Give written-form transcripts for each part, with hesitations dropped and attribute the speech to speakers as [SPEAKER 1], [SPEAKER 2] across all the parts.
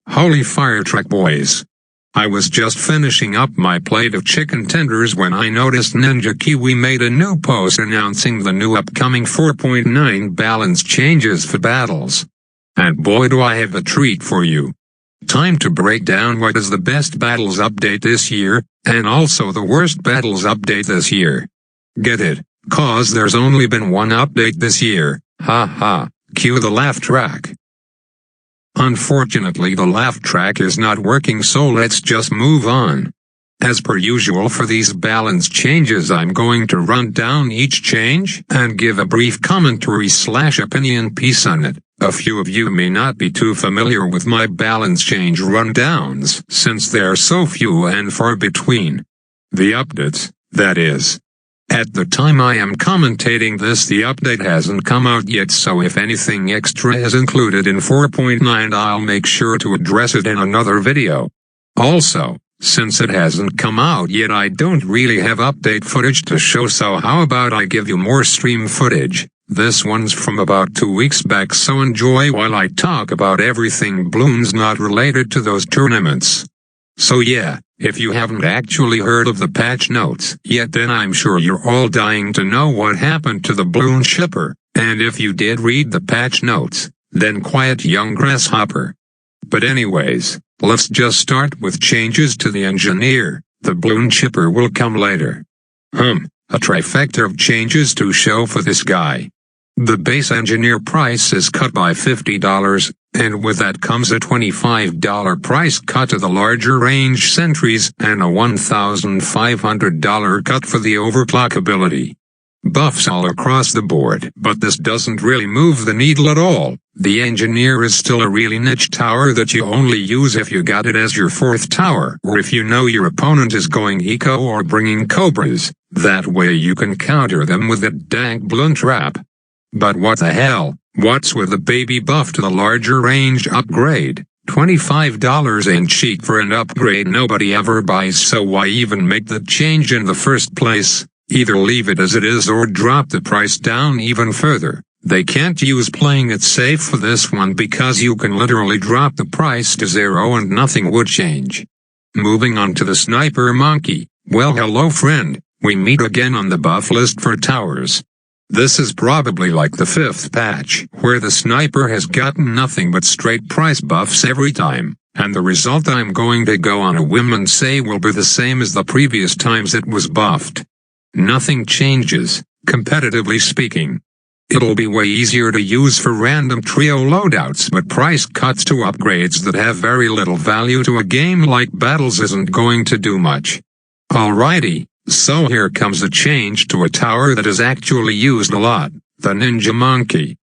[SPEAKER 1] Holy fire truck boys. I was just finishing up my plate of chicken tenders when I noticed Ninja Kiwi made a new post announcing the new upcoming 4.9 balance changes for battles. And boy do I have a treat for you. Time to break down what is the best battles update this year, and also the worst battles update this year. Get it? 'Cause there's only been one update this year, ha ha, cue the laugh track. Unfortunately the laugh track is not working, so let's just move on. As per usual for these balance changes, I'm going to run down each change and give a brief commentary/opinion piece on it. A few of you may not be too familiar with my balance change rundowns since they're so few and far between. The updates, that is. At the time I am commentating this, the update hasn't come out yet, so if anything extra is included in 4.9 I'll make sure to address it in another video. Also, since it hasn't come out yet, I don't really have update footage to show, so how about I give you more stream footage? This one's from about 2 weeks back, so enjoy while I talk about everything Bloons not related to those tournaments. So yeah, if you haven't actually heard of the patch notes yet, then I'm sure you're all dying to know what happened to the BLOONCHIPPER, and if you did read the patch notes, then quiet young grasshopper. But anyways, let's just start with changes to the engineer. The BLOONCHIPPER will come later. A trifecta of changes to show for this guy. The base engineer price is cut by $50, and with that comes a $25 price cut to the larger range sentries and a $1,500 cut for the overclock ability. Buffs all across the board, but this doesn't really move the needle at all. The engineer is still a really niche tower that you only use if you got it as your 4th tower, or if you know your opponent is going eco or bringing cobras. That way you can counter them with that dank Bloon trap. But what the hell, what's with the baby buff to the larger range upgrade? $25 ain't cheap for an upgrade nobody ever buys, so why even make the change in the first place? Either leave it as it is or drop the price down even further. They can't use playing it safe for this one, because you can literally drop the price to 0 and nothing would change. Moving on to the sniper monkey. Well, hello friend, we meet again on the buff list for towers. This is probably like the 5th patch, where the sniper has gotten nothing but straight price buffs every time, and the result I'm going to go on a whim and say will be the same as the previous times it was buffed. Nothing changes, competitively speaking. It'll be way easier to use for random trio loadouts, but price cuts to upgrades that have very little value to a game like Battles isn't going to do much. Alrighty. So here comes a change to a tower that is actually used a lot, the Ninja Monkey.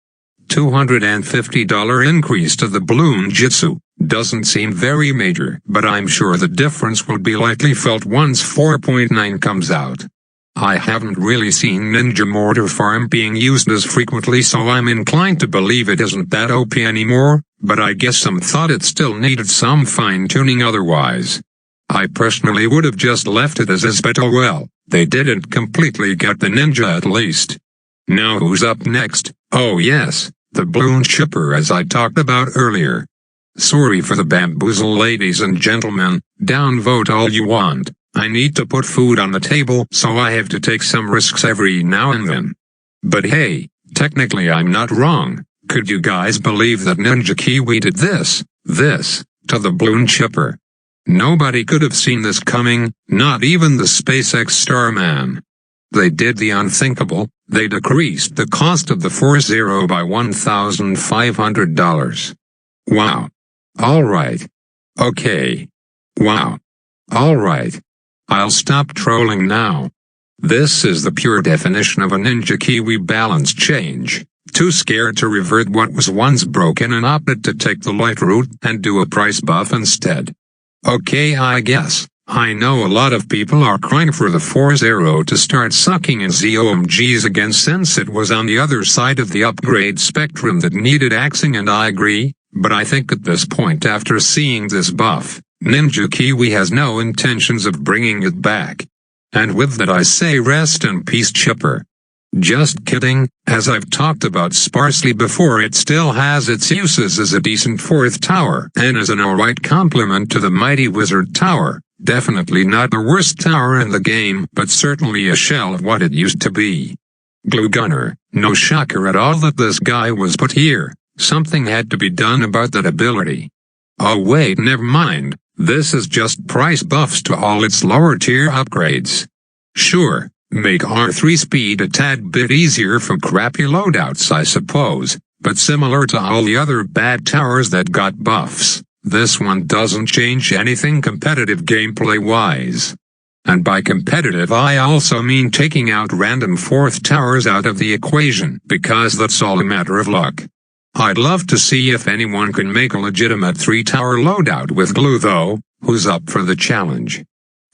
[SPEAKER 1] $250 increase to the Bloon Jitsu. Doesn't seem very major, but I'm sure the difference will be lightly felt once 4.9 comes out. I haven't really seen Ninja Mortar Farm being used as frequently, so I'm inclined to believe it isn't that OP anymore, but I guess some thought it still needed some fine-tuning otherwise. I personally would have just left it as is, but oh well, they didn't completely get the ninja at least. Now who's up next? Oh yes, the BLOONCHIPPER, as I talked about earlier. Sorry for the bamboozle, ladies and gentlemen, downvote all you want. I need to put food on the table, so I have to take some risks every now and then. But hey, technically I'm not wrong. Could you guys believe that Ninja Kiwi did this, to the BLOONCHIPPER? Nobody could have seen this coming, not even the SpaceX Starman. They did the unthinkable, they decreased the cost of the 4.0 by $1,500. Wow. Alright. Okay. Wow. Alright. I'll stop trolling now. This is the pure definition of a Ninja Kiwi balance change. Too scared to revert what was once broken and opted to take the light route and do a price buff instead. Okay, I guess. I know a lot of people are crying for the 4.0 to start sucking in ZOMGs again, since it was on the other side of the upgrade spectrum that needed axing, and I agree, but I think at this point, after seeing this buff, Ninja Kiwi has no intentions of bringing it back. And with that I say rest in peace, Chipper. Just kidding, as I've talked about sparsely before, it still has its uses as a decent fourth tower and as an alright complement to the mighty wizard tower. Definitely not the worst tower in the game, but certainly a shell of what it used to be. Glue gunner, no shocker at all that this guy was put here. Something had to be done about that ability. Oh wait, never mind, this is just price buffs to all its lower tier upgrades. Sure, make R3 speed a tad bit easier for crappy loadouts I suppose, but similar to all the other bad towers that got buffs, this one doesn't change anything competitive gameplay-wise. And by competitive I also mean taking out random fourth towers out of the equation, because that's all a matter of luck. I'd love to see if anyone can make a legitimate 3-tower loadout with glue though. Who's up for the challenge?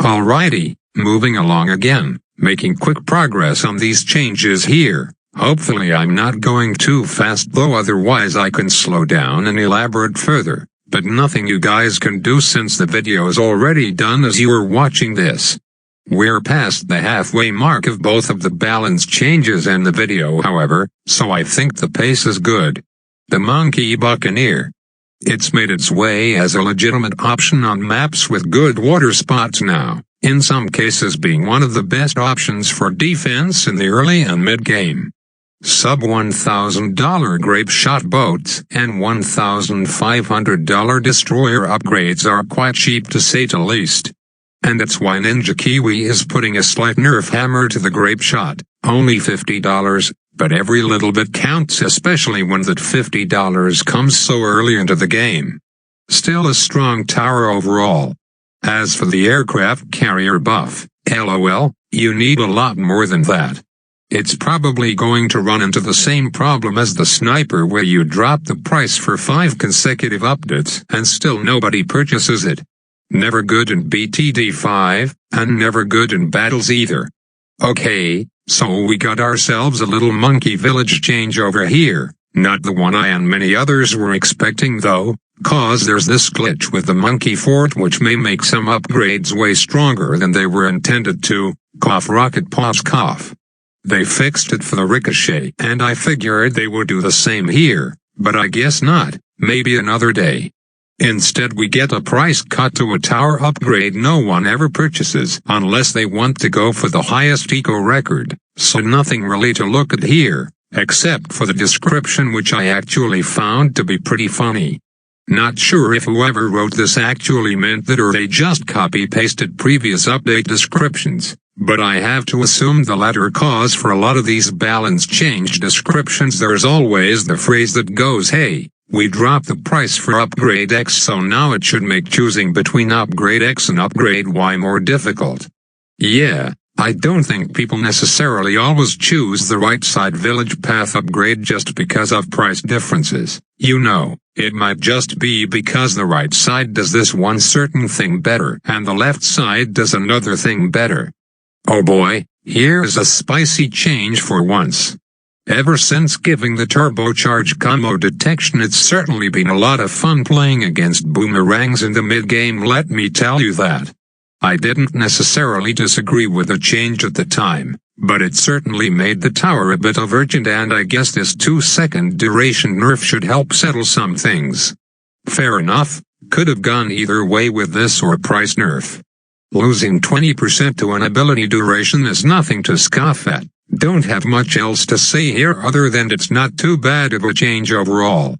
[SPEAKER 1] Alrighty, moving along again, making quick progress on these changes here. Hopefully I'm not going too fast though, otherwise I can slow down and elaborate further, but nothing you guys can do since the video is already done as you are watching this. We're past the halfway mark of both of the balance changes and the video however, so I think the pace is good. The monkey Buccaneer. It's made its way as a legitimate option on maps with good water spots now, in some cases being one of the best options for defense in the early and mid-game. Sub $1,000 grape shot boats and $1,500 destroyer upgrades are quite cheap to say the least. And that's why Ninja Kiwi is putting a slight nerf hammer to the grape shot, only $50. But every little bit counts, especially when that $50 comes so early into the game. Still a strong tower overall. As for the aircraft carrier buff, LOL, you need a lot more than that. It's probably going to run into the same problem as the sniper where you drop the price for 5 consecutive updates and still nobody purchases it. Never good in BTD 5, and never good in battles either. Okay. So we got ourselves a little monkey village change over here, not the one I and many others were expecting though, cause there's this glitch with the monkey fort which may make some upgrades way stronger than they were intended to, cough rocket pause cough. They fixed it for the ricochet and I figured they would do the same here, but I guess not, maybe another day. Instead we get a price cut to a tower upgrade no one ever purchases unless they want to go for the highest eco record, so nothing really to look at here, except for the description which I actually found to be pretty funny. Not sure if whoever wrote this actually meant that or they just copy-pasted previous update descriptions, but I have to assume the latter cause for a lot of these balance change descriptions there's always the phrase that goes hey, we dropped the price for upgrade X so now it should make choosing between upgrade X and upgrade Y more difficult. Yeah, I don't think people necessarily always choose the right side village path upgrade just because of price differences. You know, it might just be because the right side does this one certain thing better and the left side does another thing better. Oh boy, here's a spicy change for once. Ever since giving the turbocharge combo detection it's certainly been a lot of fun playing against boomerangs in the mid-game, let me tell you that. I didn't necessarily disagree with the change at the time, but it certainly made the tower a bit of urgent and I guess this 2-second duration nerf should help settle some things. Fair enough, could have gone either way with this or price nerf. Losing 20% to an ability duration is nothing to scoff at. Don't have much else to say here other than it's not too bad of a change overall.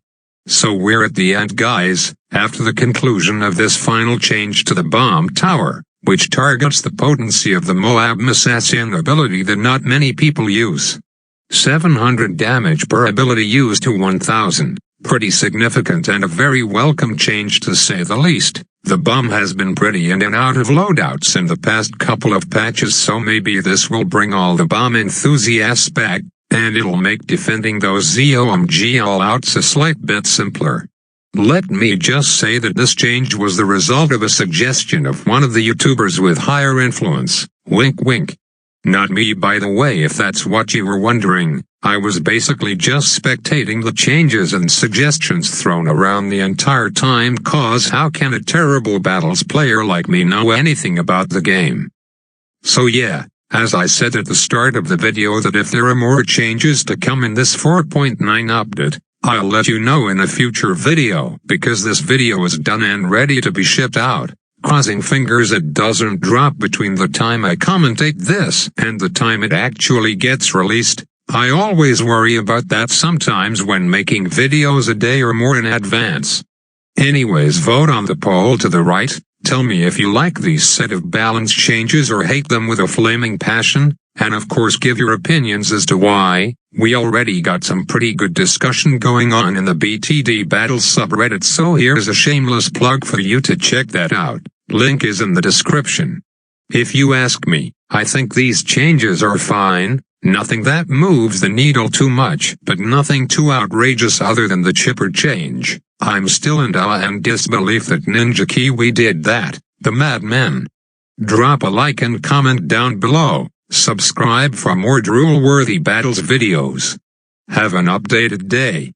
[SPEAKER 1] So we're at the end guys, after the conclusion of this final change to the bomb tower, which targets the potency of the Moab assassin ability that not many people use. 700 damage per ability used to 1000, pretty significant and a very welcome change to say the least. The bomb has been pretty in and out of loadouts in the past couple of patches so maybe this will bring all the bomb enthusiasts back, and it'll make defending those ZOMG all-outs a slight bit simpler. Let me just say that this change was the result of a suggestion of one of the YouTubers with higher influence, wink wink. Not me by the way if that's what you were wondering, I was basically just spectating the changes and suggestions thrown around the entire time cause how can a terrible battles player like me know anything about the game? So yeah, As I said at the start of the video that if there are more changes to come in this 4.9 update, I'll let you know in a future video, because this video is done and ready to be shipped out. Crossing fingers it doesn't drop between the time I commentate this and the time it actually gets released. I always worry about that sometimes when making videos a day or more in advance. Anyways, vote on the poll to the right. Tell me if you like these set of balance changes or hate them with a flaming passion, and of course give your opinions as to why. We already got some pretty good discussion going on in the BTD Battles subreddit, so here's a shameless plug for you to check that out. Link is in the description. If you ask me, I think these changes are fine, nothing that moves the needle too much, but nothing too outrageous other than the chipper change. I'm still in awe and disbelief that Ninja Kiwi did that, the madman. Drop a like and comment down below. Subscribe for more drool-worthy battles videos. Have an updated day.